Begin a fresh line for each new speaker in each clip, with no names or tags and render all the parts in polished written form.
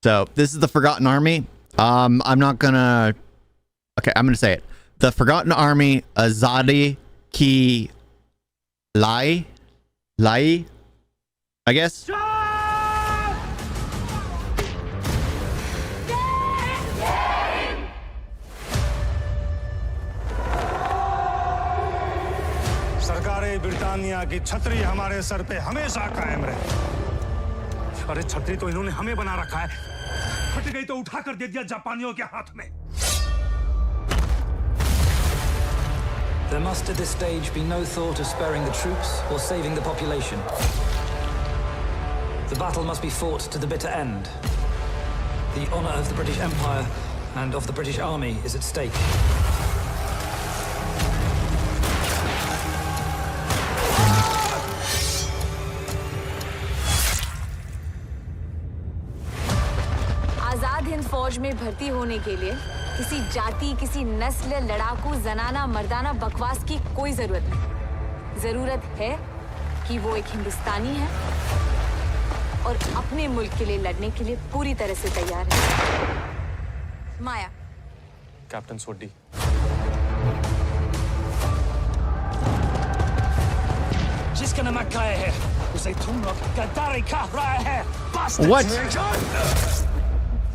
So this is the Forgotten Army. I'm not gonna. Okay, I'm gonna say it. The Forgotten Army, Azaadi ki Liye, I guess.
सरकारें Britannia की छतरी हमारे sir पे हमेशा कायम रहे। अरे छतरी तो इन्होंने हमें बना रखा है, फट गई तो उठा कर दे दिया जापानियों के हाथ में।
There must at this stage be no thought of sparing the troops or saving the population. The battle must be fought to the bitter end. The honor of the British Empire and of the British Army is at stake.
Azad Hind फौज में भर्ती होने के लिए किसी जाति, किसी नस्ल, लड़ाकू, जनाना, मर्दाना बकवास की कोई जरूरत नहीं। जरूरत है कि वो एक हिंदुस्तानी है और अपने मुल्क के लिए लड़ने के लिए पूरी तरह से तैयार है। माया,
कैप्टन सोडी। जिसका नमक खाया है उसे तुम लोग गद्दारी खा रहा है।
What?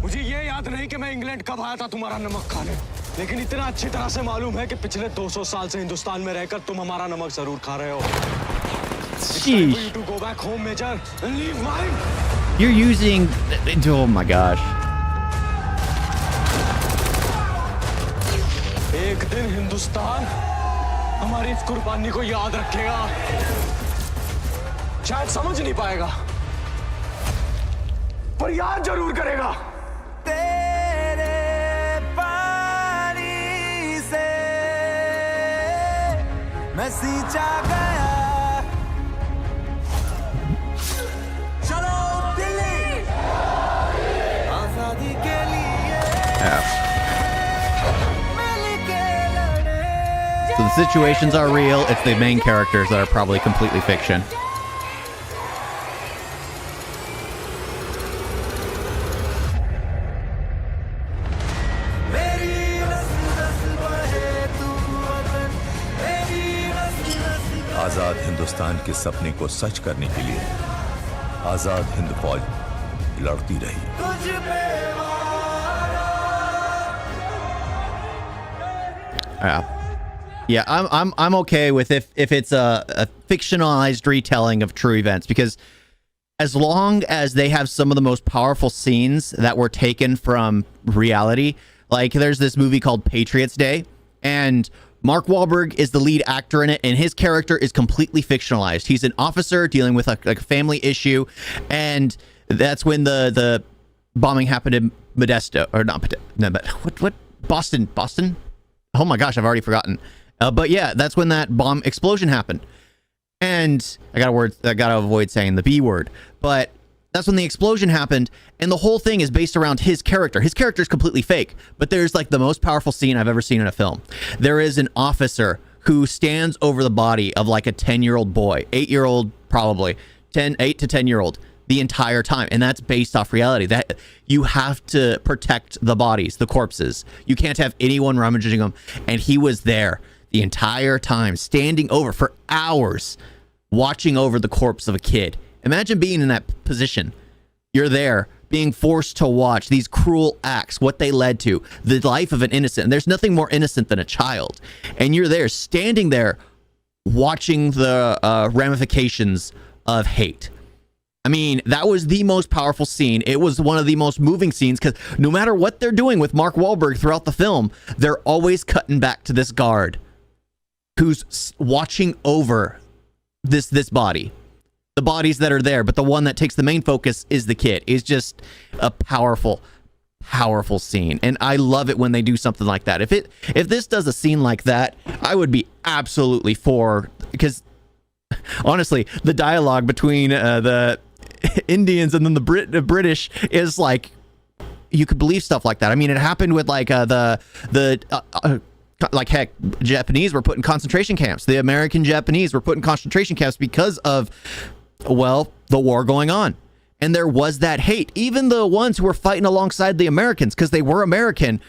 मुझे ये याद नहीं कि मैं इंग्लैंड कब आया था तुम्हारा नमक खाने, लेकिन इतना अच्छी तरह से मालूम है कि पिछले 200 साल से हिंदुस्तान में रहकर तुम हमारा नमक जरूर खा रहे हो।
Sheesh.
To go back home, Major, and leave mine.
You're using. Oh my gosh.
एक दिन हिंदुस्तान हमारी इस कुर्बानी को याद रखेगा, शायद समझ नहीं पाएगा, पर याद जरूर करेगा। तेरे पानी से मैं सींचा गया, चलो दिल्ली आजादी के लिए।
So the situations are real. It's the main characters that are probably completely fiction.
आजाद हिंदुस्तान के सपने को सच करने के लिए आजाद हिंद फौज लड़ती रही।
Yeah, I'm okay with if it's a fictionalized retelling of true events, because as long as they have some of the most powerful scenes that were taken from reality, like there's this movie called Patriots Day, and Mark Wahlberg is the lead actor in it, and his character is completely fictionalized. He's an officer dealing with a family issue, and that's when the bombing happened in Modesto, or not, what Boston? Oh my gosh, I've already forgotten. But yeah, that's when that bomb explosion happened. And I gotta avoid saying the B word, but that's when the explosion happened, and the whole thing is based around his character. His character is completely fake, but there's like the most powerful scene I've ever seen in a film. There is an officer who stands over the body of like a 10-year-old boy, 8-year-old probably, 8 to 10-year-old, the entire time, and that's based off reality. That you have to protect the bodies, the corpses. You can't have anyone rummaging them, and he was there the entire time, standing over for hours, watching over the corpse of a kid. Imagine being in that position. You're there, being forced to watch these cruel acts, what they led to, the life of an innocent. And there's nothing more innocent than a child. And you're there, standing there, watching the ramifications of hate. I mean, that was the most powerful scene. It was one of the most moving scenes, because no matter what they're doing with Mark Wahlberg throughout the film, they're always cutting back to this guard who's watching over this body. The bodies that are there, but the one that takes the main focus is the kid. It's just a powerful scene, and I love it when they do something like that. If this does a scene like that, I would be absolutely for, because honestly, the dialogue between the Indians and then the British is like, you could believe stuff like that. I mean, it happened with like like heck, Japanese were put in concentration camps. The American Japanese were put in concentration camps because of, well, the war going on. And there was that hate. Even the ones who were fighting alongside the Americans, because they were American,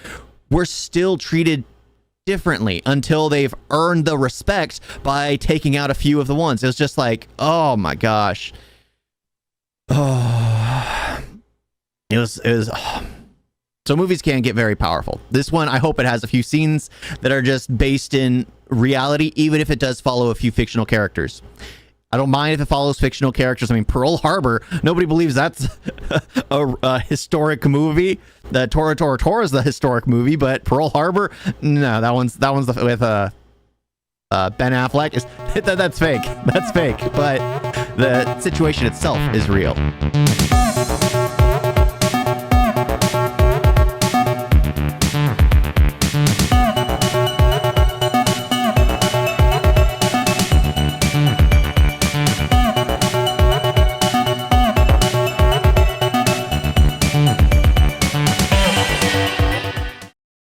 were still treated differently until they've earned the respect by taking out a few of the ones. It was just like, oh my gosh. Oh, it was. Oh. So movies can get very powerful. This one, I hope it has a few scenes that are just based in reality, even if it does follow a few fictional characters. I don't mind if it follows fictional characters. I mean, Pearl Harbor, nobody believes that's a historic movie. The Tora Tora Tora is the historic movie, but Pearl Harbor, no, that one's with Ben Affleck. That's fake. That's fake. But the situation itself is real.